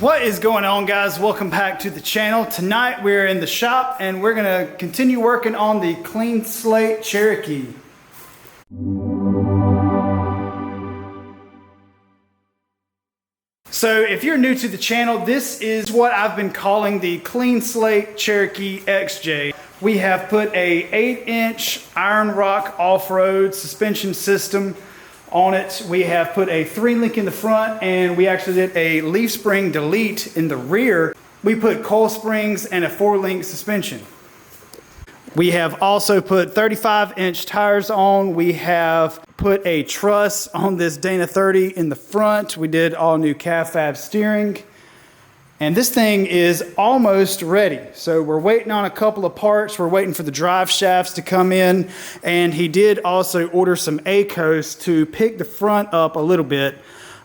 What is going on, guys? Welcome back to the channel. Tonight we're in the shop and we're gonna continue working on the clean slate Cherokee. So if you're new to the channel, this is what I've been calling the clean slate Cherokee XJ. We have put a 8-inch Iron Rock off-road suspension system on it. We have put a 3-link in the front, and we actually did a leaf spring delete in the rear. We put coil springs and a 4-link suspension. We have also put 35-inch tires on. We have put a truss on this Dana 30 in the front. We did all new cab steering. And this thing is almost ready. So we're waiting on a couple of parts. We're waiting for the drive shafts to come in. And he did also order some ACOS to pick the front up a little bit.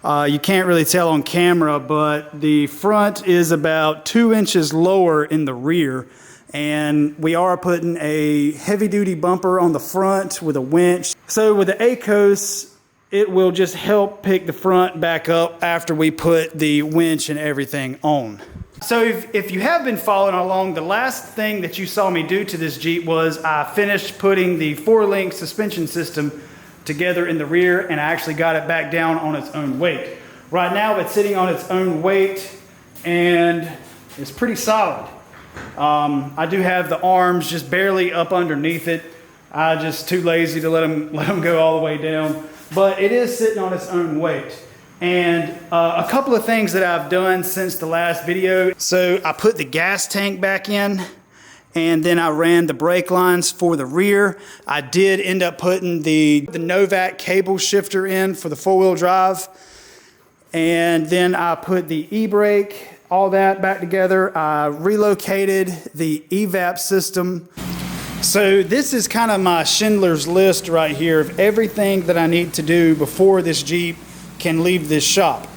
You can't really tell on camera, but the front is about 2 inches lower in the rear. And we are putting a heavy-duty bumper on the front with a winch. So with the ACOS, it will just help pick the front back up after we put the winch and everything on. So if you have been following along, the last thing that you saw me do to this Jeep was I finished putting the 4-link suspension system together in the rear, and I actually got it back down on its own weight. Right now it's sitting on its own weight and it's pretty solid. I do have the arms just barely up underneath it. I'm just too lazy to let them go all the way down. But it is sitting on its own weight. And a couple of things that I've done since the last video. So I put the gas tank back in, and then I ran the brake lines for the rear. I did end up putting the Novak cable shifter in for the 4-wheel drive. And then I put the e-brake, all that back together. I relocated the evap system. So this is kind of my Schindler's List right here of everything that I need to do before this Jeep can leave this shop.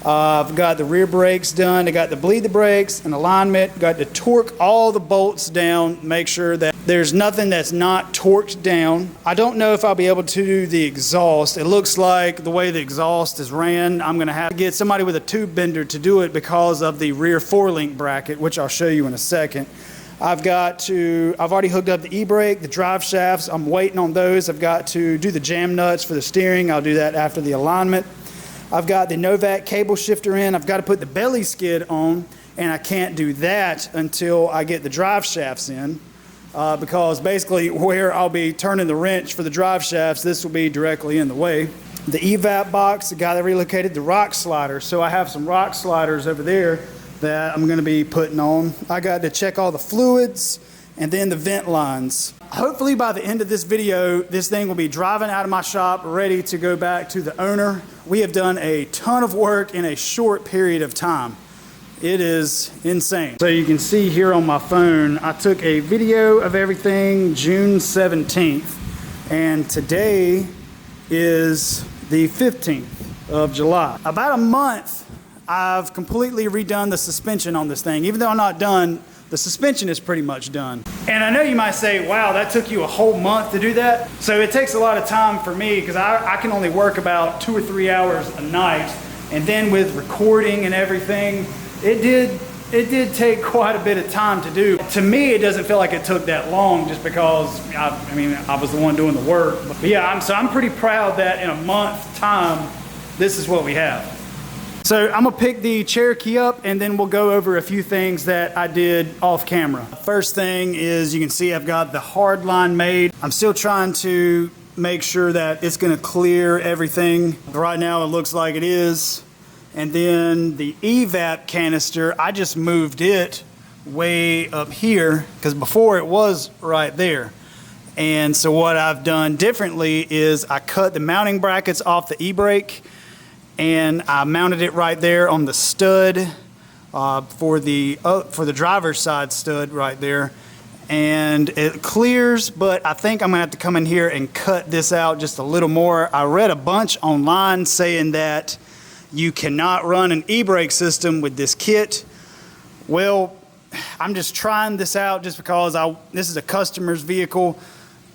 I've got the rear brakes done. I got to bleed the brakes and alignment. Got to torque all the bolts down, make sure that there's nothing that's not torqued down. I don't know if I'll be able to do the exhaust. It looks like the way the exhaust is ran, I'm gonna have to get somebody with a tube bender to do it because of the rear 4-link bracket, which I'll show you in a second. I've already hooked up the e-brake, the drive shafts. I'm waiting on those. I've got to do the jam nuts for the steering. I'll do that after the alignment. I've got the Novak cable shifter in. I've got to put the belly skid on, and I can't do that until I get the drive shafts in because basically where I'll be turning the wrench for the drive shafts, this will be directly in the way. The evap box, the guy that relocated the rock slider. So I have some rock sliders over there that I'm going to be putting on. I got to check all the fluids and then the vent lines. Hopefully by the end of this video, this thing will be driving out of my shop, ready to go back to the owner. We have done a ton of work in a short period of time. It is insane. So you can see here on my phone, I took a video of everything June 17th, and today is the 15th of July. About a month, I've completely redone the suspension on this thing. Even though I'm not done, the suspension is pretty much done. And I know you might say, wow, that took you a whole month to do that. So it takes a lot of time for me because I can only work about 2 or 3 hours a night. And then with recording and everything, it did take quite a bit of time to do. To me, it doesn't feel like it took that long just because, I was the one doing the work. But yeah, I'm pretty proud that in a month's time, this is what we have. So I'm gonna pick the Cherokee up and then we'll go over a few things that I did off camera. First thing is you can see I've got the hard line made. I'm still trying to make sure that it's gonna clear everything. Right now it looks like it is. And then the evap canister, I just moved it way up here because before it was right there. And so what I've done differently is I cut the mounting brackets off the e-brake and I mounted it right there on the stud for the driver's side stud right there. And it clears, but I think I'm gonna have to come in here and cut this out just a little more. I read a bunch online saying that you cannot run an e-brake system with this kit. Well, I'm just trying this out just because this is a customer's vehicle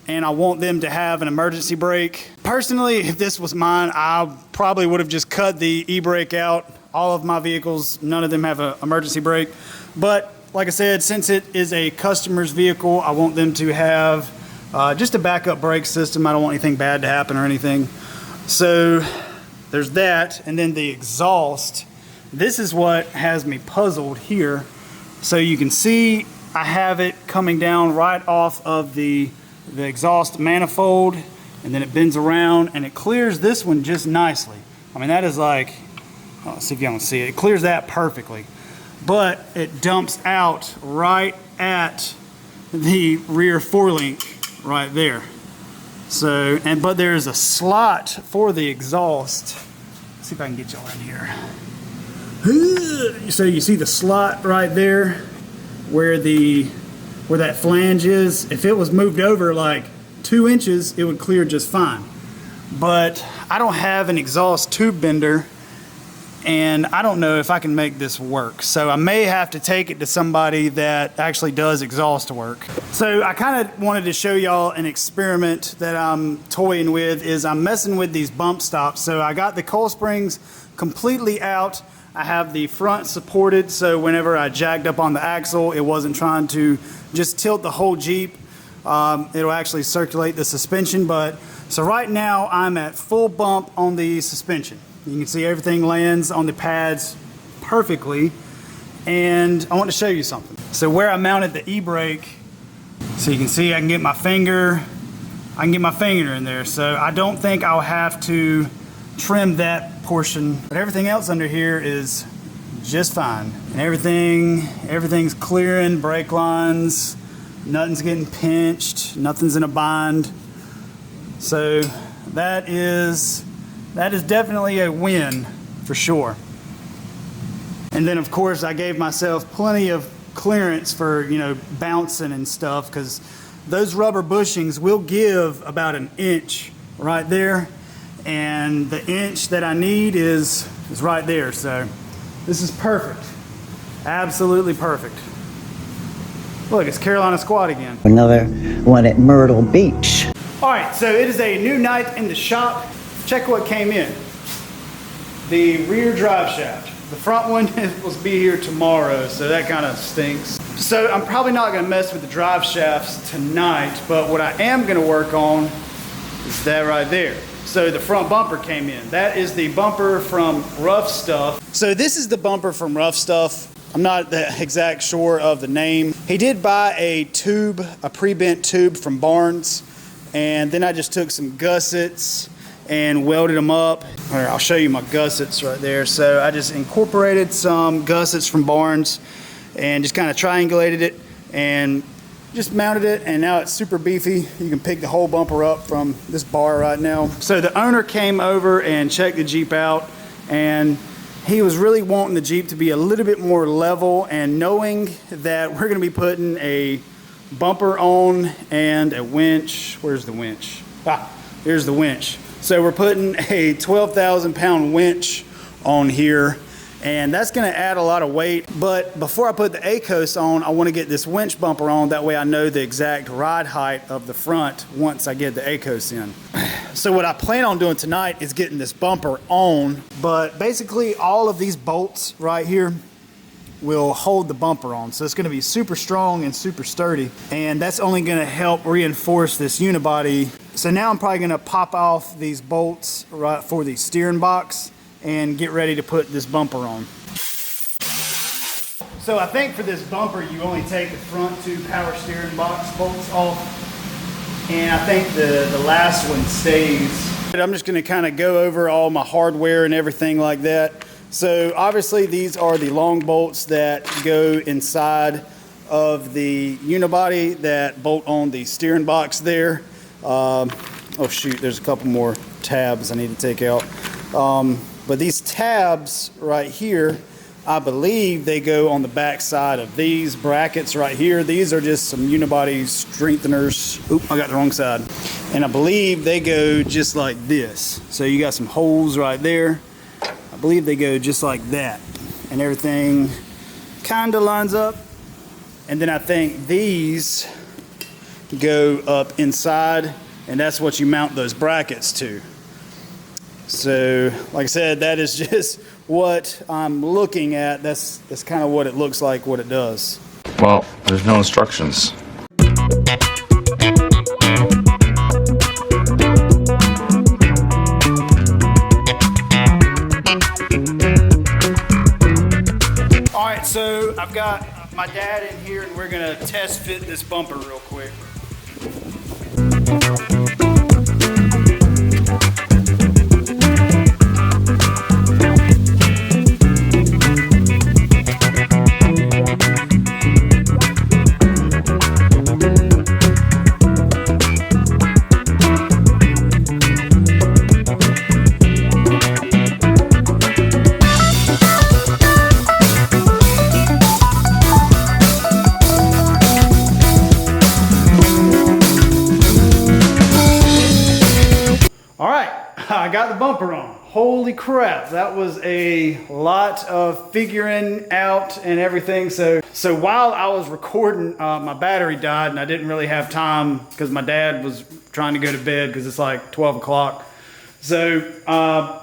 and I want them to have an emergency brake. Personally, if this was mine, I probably would have just cut the e-brake out all of my vehicles, none of them have an emergency brake. But like I said, since it is a customer's vehicle, I want them to have just a backup brake system. I don't want anything bad to happen or anything. So there's that. And then the exhaust. This is what has me puzzled here. So you can see I have it coming down right off of the exhaust manifold, and then it bends around and it clears this one just nicely. I mean, that is like, let's see if y'all can see it. It clears that perfectly. But it dumps out right at the rear forelink right there. So, but there's a slot for the exhaust. Let's see if I can get y'all in here. So you see the slot right there where that flange is. If it was moved over like 2 inches, it would clear just fine. But I don't have an exhaust tube bender, and I don't know if I can make this work. So I may have to take it to somebody that actually does exhaust work. So I kind of wanted to show y'all an experiment that I'm toying with. Is I'm messing with these bump stops. So I got the coil springs completely out. I have the front supported, so whenever I jacked up on the axle, it wasn't trying to just tilt the whole Jeep. It'll actually circulate the suspension. So right now I'm at full bump on the suspension. You can see everything lands on the pads perfectly, and I want to show you something. So where I mounted the e-brake, so you can see I can get my finger in there. So I don't think I'll have to trim that portion, but everything else under here is just fine. And everything's clearing, brake lines, nothing's getting pinched, nothing's in a bind. So that is definitely a win for sure. And then of course I gave myself plenty of clearance for, bouncing and stuff, because those rubber bushings will give about 1 inch right there, and the inch that I need is right there. So this is perfect, absolutely perfect. Look, it's Carolina Squad again. Another one at Myrtle Beach. All right, so it is a new night in the shop. Check what came in. The rear drive shaft. The front one is supposed to be here tomorrow, so that kind of stinks. So I'm probably not gonna mess with the drive shafts tonight, but what I am gonna work on is that right there. So the front bumper came in. That is the bumper from Rough Stuff. So this is the bumper from Rough Stuff. I'm not exact sure of the name. He did buy a tube, a pre-bent tube from Barnes, and then I just took some gussets and welded them up. Here, I'll show you my gussets right there. So I just incorporated some gussets from Barnes and just kind of triangulated it and just mounted it, and now it's super beefy. You can pick the whole bumper up from this bar right now. So the owner came over and checked the Jeep out, and he was really wanting the Jeep to be a little bit more level, and knowing that we're gonna be putting a bumper on and a winch. Where's the winch? Here's the winch. So we're putting a 12,000 pound winch on here, and that's gonna add a lot of weight. But before I put the ACOS on, I wanna get this winch bumper on. That way I know the exact ride height of the front once I get the ACOS in. So what I plan on doing tonight is getting this bumper on, but basically all of these bolts right here will hold the bumper on. So it's gonna be super strong and super sturdy, and that's only gonna help reinforce this unibody. So now I'm probably gonna pop off these bolts right for the steering box and get ready to put this bumper on. So I think for this bumper, you only take the front 2 power steering box bolts off, and I think the last one stays. I'm just gonna kind of go over all my hardware and everything like that. So obviously these are the long bolts that go inside of the unibody that bolt on the steering box there. Oh shoot, there's a couple more tabs I need to take out. But these tabs right here, I believe they go on the back side of these brackets right here. These are just some unibody strengtheners. Oop, I got the wrong side. And I believe they go just like this. So you got some holes right there. I believe they go just like that. And everything kind of lines up. And then I think these go up inside, and that's what you mount those brackets to. So like I said, that is just what I'm looking at, that's kind of what it looks like, what it does. Well, there's no instructions. All right, so I've got my dad in here and we're gonna test fit this bumper real quick. I got the bumper on. Holy crap, that was a lot of figuring out and everything. So while I was recording, my battery died and I didn't really have time because my dad was trying to go to bed because it's like 12 o'clock. So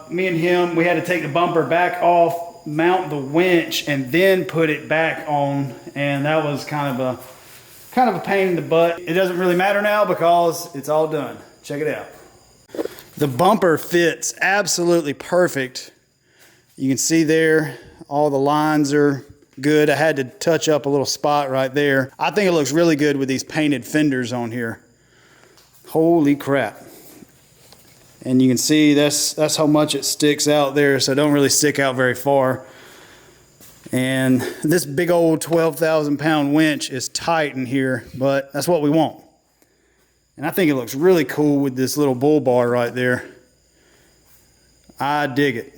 me and him, we had to take the bumper back off, mount the winch, and then put it back on. And that was kind of a pain in the butt. It doesn't really matter now because it's all done. Check it out. The bumper fits absolutely perfect. You can see there, all the lines are good. I had to touch up a little spot right there. I think it looks really good with these painted fenders on here. Holy crap. And you can see that's how much it sticks out there, so it don't really stick out very far. And this big old 12,000 pound winch is tight in here, but that's what we want. And I think it looks really cool with this little bull bar right there. I dig it.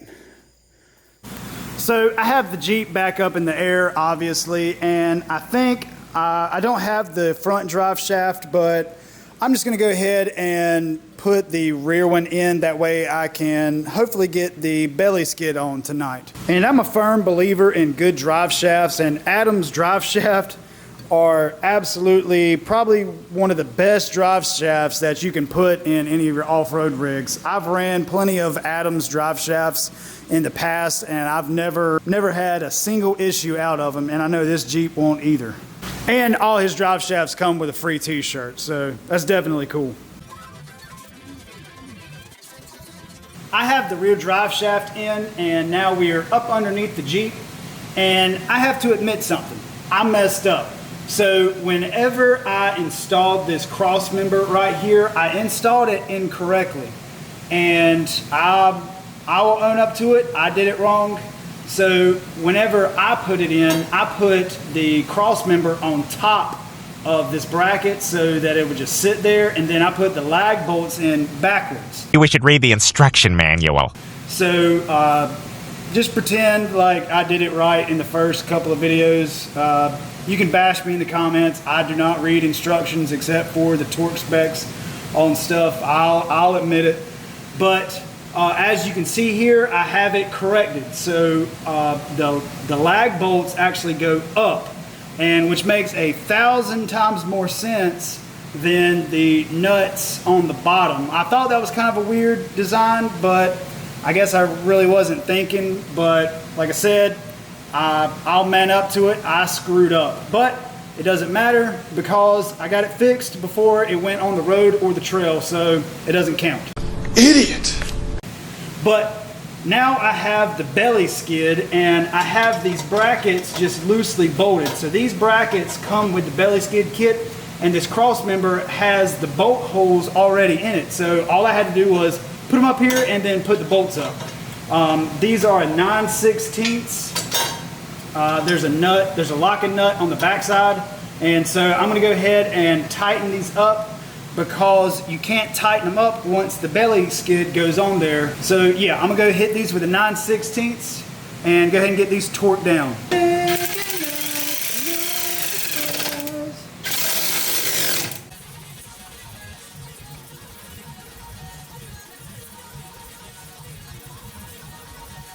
So I have the Jeep back up in the air, obviously, and I think I don't have the front drive shaft, but I'm just gonna go ahead and put the rear one in. That way I can hopefully get the belly skid on tonight. And I'm a firm believer in good drive shafts, and Adam's drive shaft are absolutely probably one of the best drive shafts that you can put in any of your off-road rigs. I've ran plenty of Adams drive shafts in the past and I've never had a single issue out of them, and I know this Jeep won't either. And all his drive shafts come with a free t-shirt, so that's definitely cool. I have the rear drive shaft in and now we are up underneath the Jeep, and I have to admit something. I messed up. So whenever I installed this cross member right here, I installed it incorrectly. And I will own up to it, I did it wrong. So whenever I put it in, I put the cross member on top of this bracket so that it would just sit there, and then I put the lag bolts in backwards. We should read the instruction manual. So just pretend like I did it right in the first couple of videos. You can bash me in the comments. I do not read instructions except for the torque specs on stuff. I'll admit it. But as you can see here, I have it corrected. So the lag bolts actually go up, and which makes 1,000 times more sense than the nuts on the bottom. I thought that was kind of a weird design, but I guess I really wasn't thinking. But like I said, I'll man up to it. I screwed up, but it doesn't matter because I got it fixed before it went on the road or the trail, so it doesn't count. Idiot! But now I have the belly skid and I have these brackets just loosely bolted. So these brackets come with the belly skid kit, and this cross member has the bolt holes already in it. So all I had to do was put them up here and then put the bolts up. These are a 9/16. There's a nut, there's a locking nut on the backside, and so I'm gonna go ahead and tighten these up because you can't tighten them up once the belly skid goes on there. So yeah, I'm gonna go hit these with a 9/16 and go ahead and get these torqued down.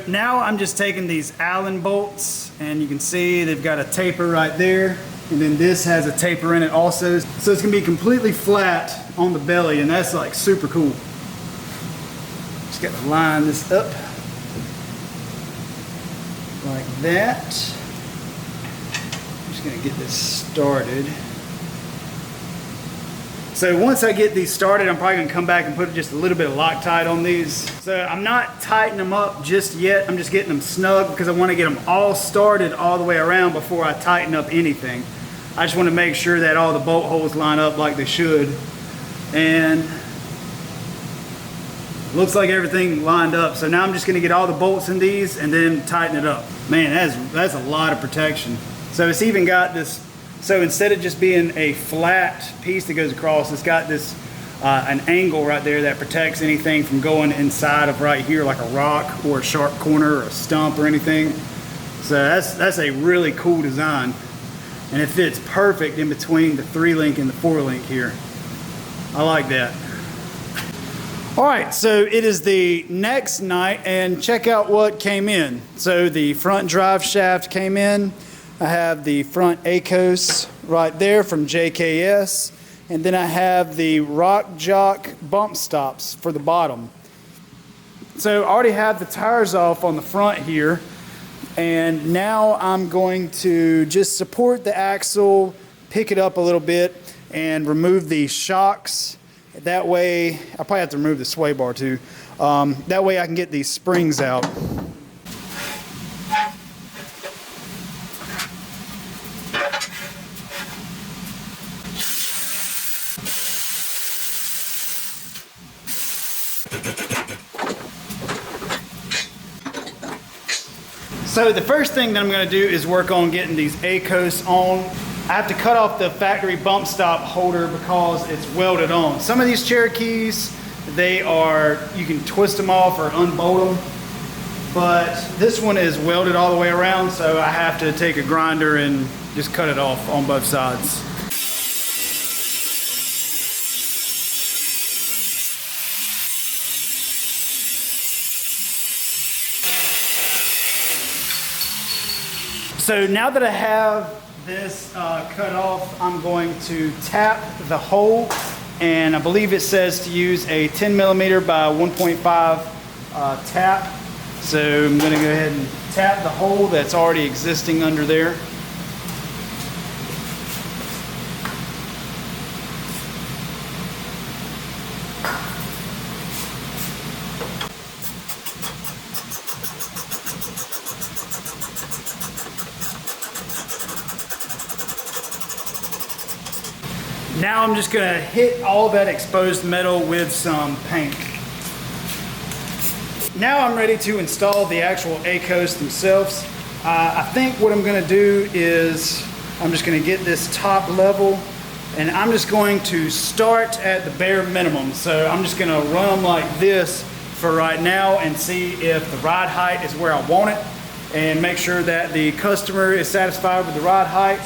Now I'm just taking these Allen bolts, and you can see they've got a taper right there, and then this has a taper in it also. So it's gonna be completely flat on the belly, and that's like super cool. Just got to line this up. that. I'm just gonna get this started. So once I get these started, I'm probably gonna come back and put just a little bit of Loctite on these. So I'm not tightening them up just yet. I'm just getting them snug because I want to get them all started all the way around before I tighten up anything. I just want to make sure that all the bolt holes line up like they should. And looks like everything lined up. So now I'm just gonna get all the bolts in these and then tighten it up. Man, that's a lot of protection. So it's even got this, so instead of just being a flat piece that goes across, it's got this an angle right there that protects anything from going inside of right here, like a rock or a sharp corner or a stump or anything. So that's a really cool design. And it fits perfect in between the 3-link and the 4-link here. I like that. All right, so it is the next night and check out what came in. So the front drive shaft came in. I have the front ACOS right there from JKS. And then I have the Rock Jock bump stops for the bottom. So I already have the tires off on the front here. And now I'm going to just support the axle, pick it up a little bit, and remove the shocks. That way, I'll probably have to remove the sway bar too. That way I can get these springs out. So the first thing that I'm going to do is work on getting these ACOS on. I have to cut off the factory bump stop holder because it's welded on. Some of these Cherokees, you can twist them off or unbolt them, but this one is welded all the way around, so I have to take a grinder and just cut it off on both sides. So now that I have this cut off, I'm going to tap the hole, and I believe it says to use a 10mm by 1.5 tap. So I'm going to go ahead and tap the hole that's already existing under there. Now I'm just going to hit all that exposed metal with some paint. Now I'm ready to install the actual ACOS themselves. I think what I'm going to do is I'm just going to get this top level, and I'm just going to start at the bare minimum. So I'm just going to run them like this for right now and see if the ride height is where I want it, and make sure that the customer is satisfied with the ride height,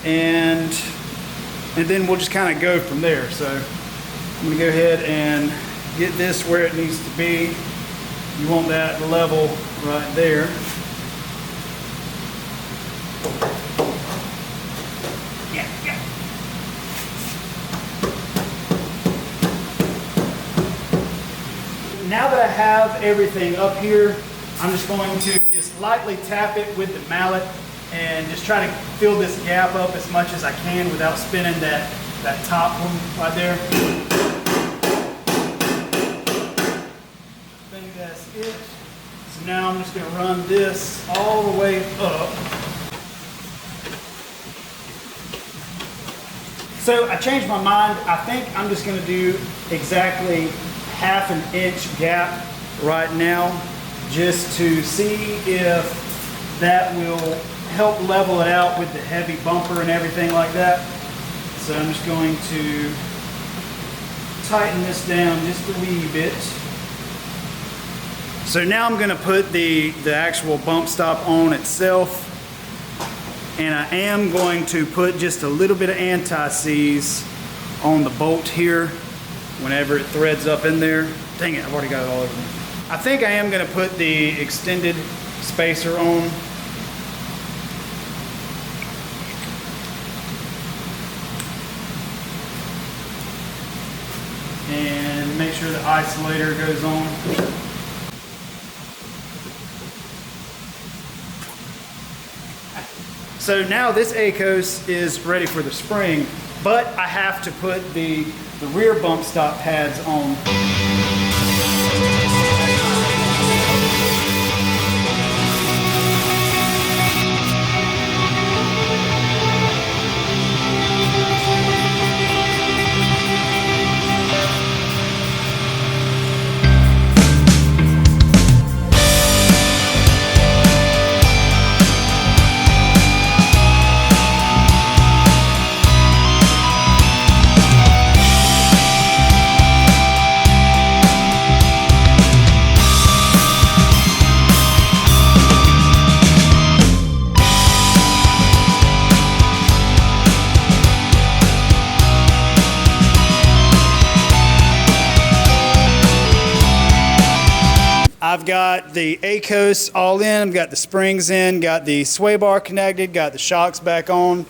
and then we'll just kind of go from there. So I'm going to go ahead and get this where it needs to be. You want that level right there. Yeah. Now that I have everything up here, I'm just going to just lightly tap it with the mallet and just try to fill this gap up as much as I can without spinning that top one right there. I think that's it. So now I'm just going to run this all the way up. So I changed my mind. I think I'm just going to do exactly ½ an inch gap right now, just to see if that will help level it out with the heavy bumper and everything like that. So I'm just going to tighten this down just a wee bit. So now I'm going to put the actual bump stop on itself, and I am going to put just a little bit of anti-seize on the bolt here whenever it threads up in there. Dang it, I've already got it all over me. I think I am going to put the extended spacer on. And make sure the isolator goes on. So now this ACOS is ready for the spring, but I have to put the rear bump stop pads on. I've got the ACOS all in, I've got the springs in, got the sway bar connected, got the shocks back on.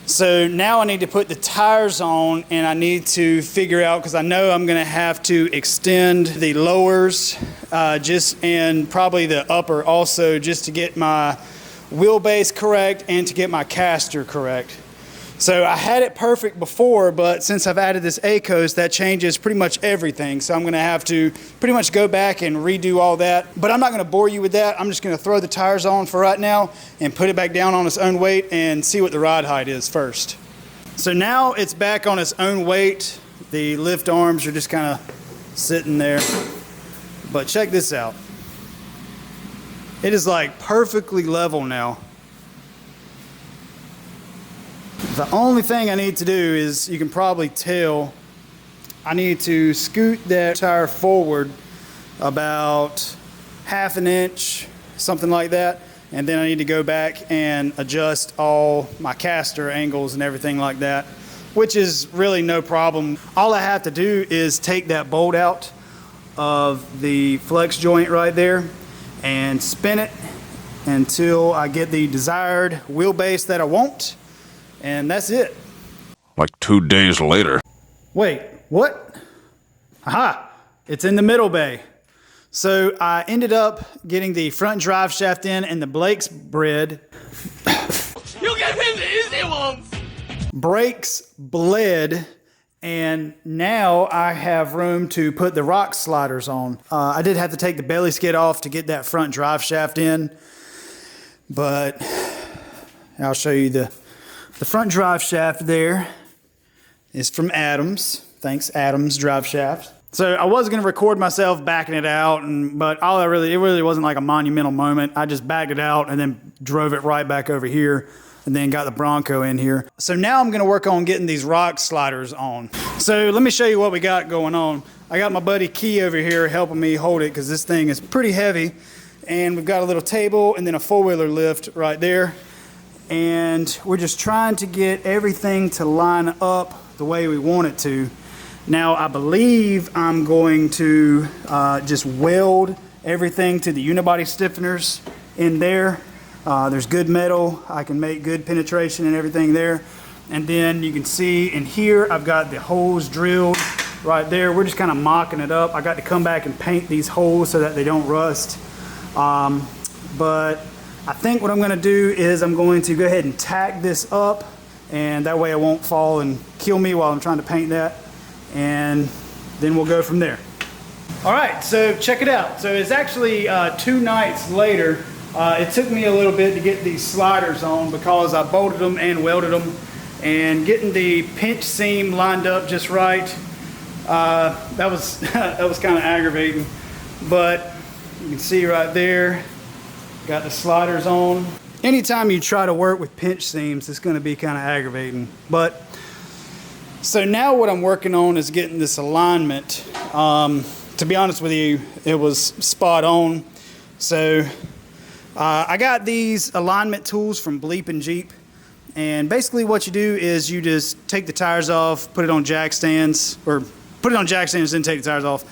So now I need to put the tires on, and I need to figure out, because I know I'm going to have to extend the lowers and probably the upper also, just to get my wheelbase correct and to get my caster correct. So I had it perfect before, but since I've added this ACOS, that changes pretty much everything. So I'm going to have to pretty much go back and redo all that. But I'm not going to bore you with that. I'm just going to throw the tires on for right now and put it back down on its own weight and see what the ride height is first. So now it's back on its own weight. The lift arms are just kind of sitting there. But check this out. It is like perfectly level now. The only thing I need to do is, you can probably tell, I need to scoot that tire forward about ½ an inch, something like that. And then I need to go back and adjust all my caster angles and everything like that, which is really no problem. All I have to do is take that bolt out of the flex joint right there and spin it until I get the desired wheelbase that I want. And that's it. Like 2 days later. Wait, what? Aha, it's in the middle bay. So I ended up getting the front drive shaft in and the Blake's bread. You get him the easy ones! Brakes bled, and now I have room to put the rock sliders on. I did have to take the belly skid off to get that front drive shaft in, but I'll show you the front drive shaft there is from Adams. Thanks, Adams drive shaft. So I was going to record myself backing it out, but it really wasn't like a monumental moment. I just backed it out and then drove it right back over here and then got the Bronco in here. So now I'm going to work on getting these rock sliders on. So let me show you what we got going on. I got my buddy Key over here helping me hold it because this thing is pretty heavy. And we've got a little table and then a four-wheeler lift right there. And we're just trying to get everything to line up the way we want it to. Now I believe I'm going to just weld everything to the unibody stiffeners in there. There's good metal. I can make good penetration and everything there. And then you can see in here I've got the holes drilled right there. We're just kind of mocking it up. I got to come back and paint these holes so that they don't rust. But I think what I'm going to do is I'm going to go ahead and tack this up, and that way it won't fall and kill me while I'm trying to paint that, and then we'll go from there. All right, so check it out. So it's actually 2 nights later. It took me a little bit to get these sliders on because I bolted them and welded them, and getting the pinch seam lined up just right, that was kind of aggravating. But you can see right there, got the sliders on. Anytime you try to work with pinch seams, it's going to be kind of aggravating. But so now what I'm working on is getting this alignment. To be honest with you, it was spot on. So I got these alignment tools from Bleep and Jeep. And basically what you do is you just take the tires off, put it on jack stands, or put it on jack stands, then take the tires off.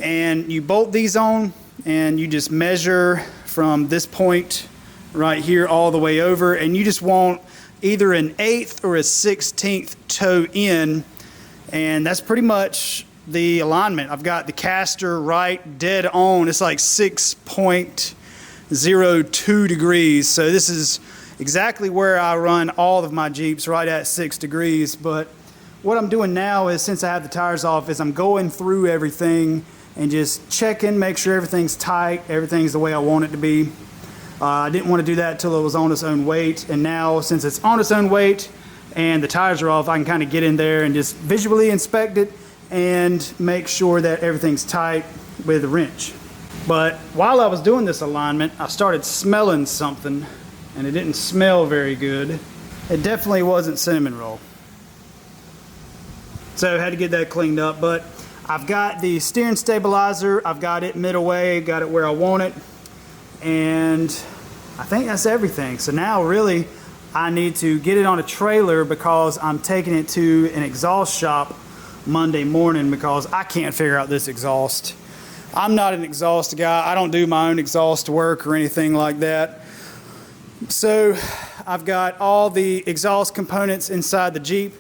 And you bolt these on, and you just measure from this point right here all the way over, and you just want either an 1/8 or a 1/16 toe in, and that's pretty much the alignment. I've got the caster right dead on. It's like 6.9 02 degrees. So this is exactly where I run all of my Jeeps, right at 6 degrees. But what I'm doing now is, since I have the tires off, is I'm going through everything and just checking, make sure everything's tight, everything's the way I want it to be. I didn't want to do that until it was on its own weight, and now since it's on its own weight and the tires are off, I can kind of get in there and just visually inspect it and make sure that everything's tight with a wrench. But while I was doing this alignment, I started smelling something, and it didn't smell very good. It definitely wasn't cinnamon roll. So I had to get that cleaned up, but I've got the steering stabilizer, I've got it middle way, got it where I want it, and I think that's everything. So now really I need to get it on a trailer because I'm taking it to an exhaust shop Monday morning because I can't figure out this exhaust. I'm not an exhaust guy. I don't do my own exhaust work or anything like that. So I've got all the exhaust components inside the Jeep,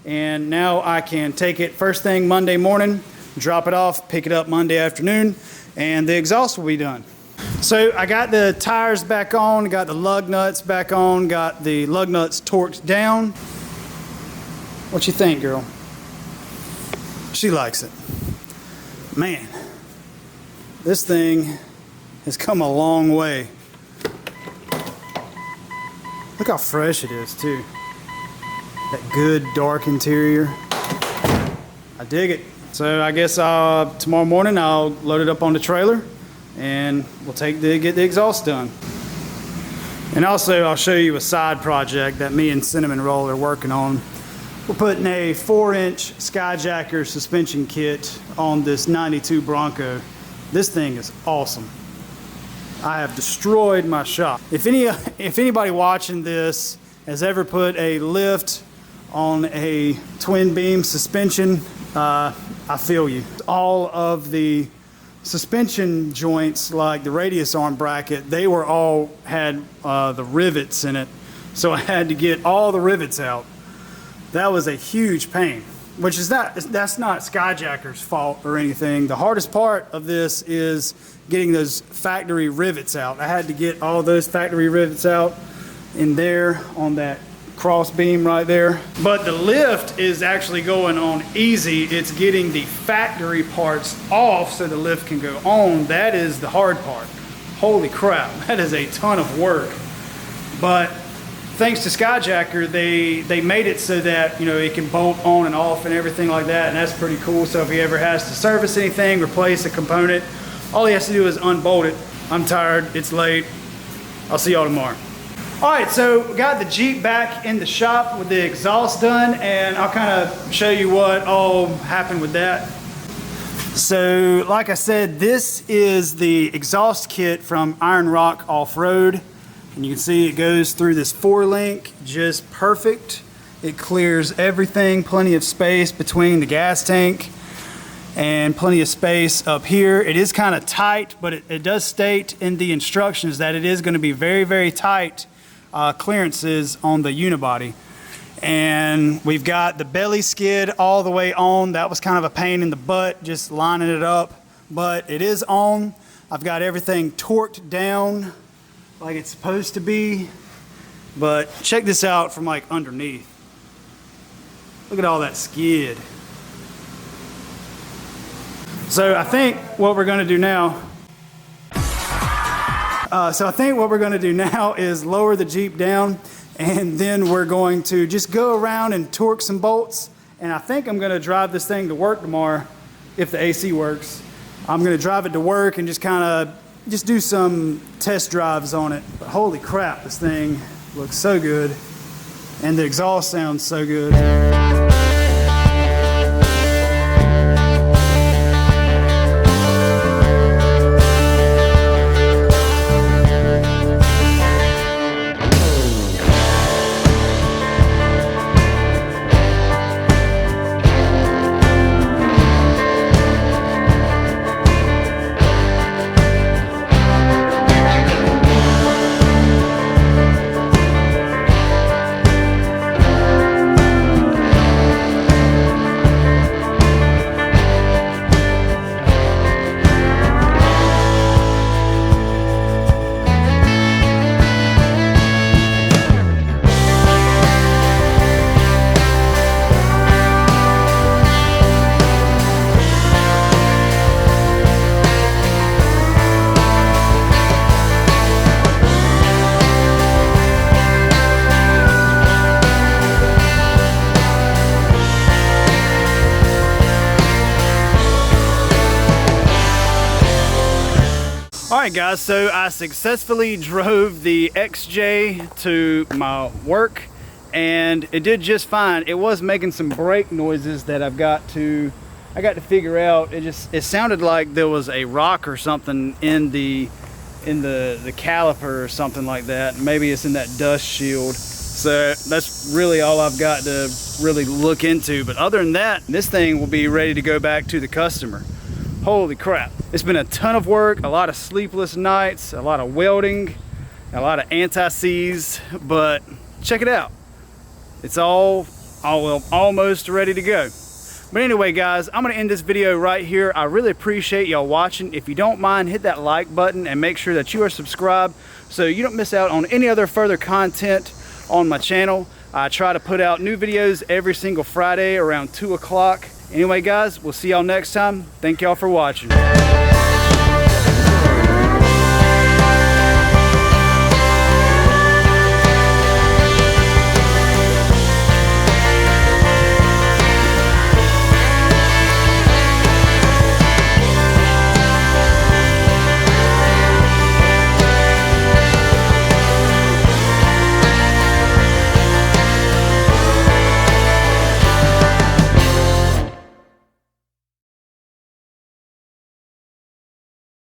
and now I can take it first thing Monday morning, drop it off, pick it up Monday afternoon, and the exhaust will be done. So I got the tires back on, got the lug nuts back on, got the lug nuts torqued down. What you think, girl? She likes it. Man, this thing has come a long way. Look how fresh it is too. That good dark interior. I dig it. So I guess tomorrow morning I'll load it up on the trailer and we'll get the exhaust done. And also I'll show you a side project that me and Cinnamon Roll are working on. We're putting a 4-inch SkyJacker suspension kit on this 92 Bronco. This thing is awesome. I have destroyed my shop. If anybody watching this has ever put a lift on a twin beam suspension, I feel you. All of the suspension joints, like the radius arm bracket, they were all had the rivets in it. So I had to get all the rivets out. That was a huge pain, which is that's not SkyJacker's fault or anything. The hardest part of this is getting those factory rivets out. I had to get all those factory rivets out in there on that cross beam right there. But the lift is actually going on easy. It's getting the factory parts off so the lift can go on. That is the hard part. Holy crap, that is a ton of work. But thanks to SkyJacker, they made it so that, you know, it can bolt on and off and everything like that, and that's pretty cool. So if he ever has to service anything, replace a component, all he has to do is unbolt it. I'm tired, it's late. I'll see y'all tomorrow. All right, so we got the Jeep back in the shop with the exhaust done, and I'll kind of show you what all happened with that. So like I said, this is the exhaust kit from Iron Rock Off-Road. And you can see it goes through this 4-link, just perfect. It clears everything, plenty of space between the gas tank and plenty of space up here. It is kind of tight, but it does state in the instructions that it is going to be very, very tight clearances on the unibody. And we've got the belly skid all the way on. That was kind of a pain in the butt, just lining it up, but it is on. I've got everything torqued down like it's supposed to be, but check this out from like underneath. Look at all that skid. So I think what we're going to do now is lower the Jeep down, and then we're going to just go around and torque some bolts. And I think I'm going to drive this thing to work tomorrow if the AC works. I'm going to drive it to work and just kind of do some test drives on it. But holy crap, this thing looks so good, and the exhaust sounds so good. right, guys, so I successfully drove the XJ to my work, and it did just fine. It was making some brake noises that I got to figure out. It sounded like there was a rock or something in the caliper or something like that. Maybe it's in that dust shield. So that's really all I've got to really look into. But other than that, this thing will be ready to go back to the customer. Holy crap. It's been a ton of work, a lot of sleepless nights, a lot of welding, a lot of anti-seize, but check it out. It's all almost ready to go. But anyway, guys, I'm gonna end this video right here. I really appreciate y'all watching. If you don't mind, hit that like button and make sure that you are subscribed so you don't miss out on any other further content on my channel. I try to put out new videos every single Friday around 2 o'clock. Anyway, guys, we'll see y'all next time. Thank y'all for watching.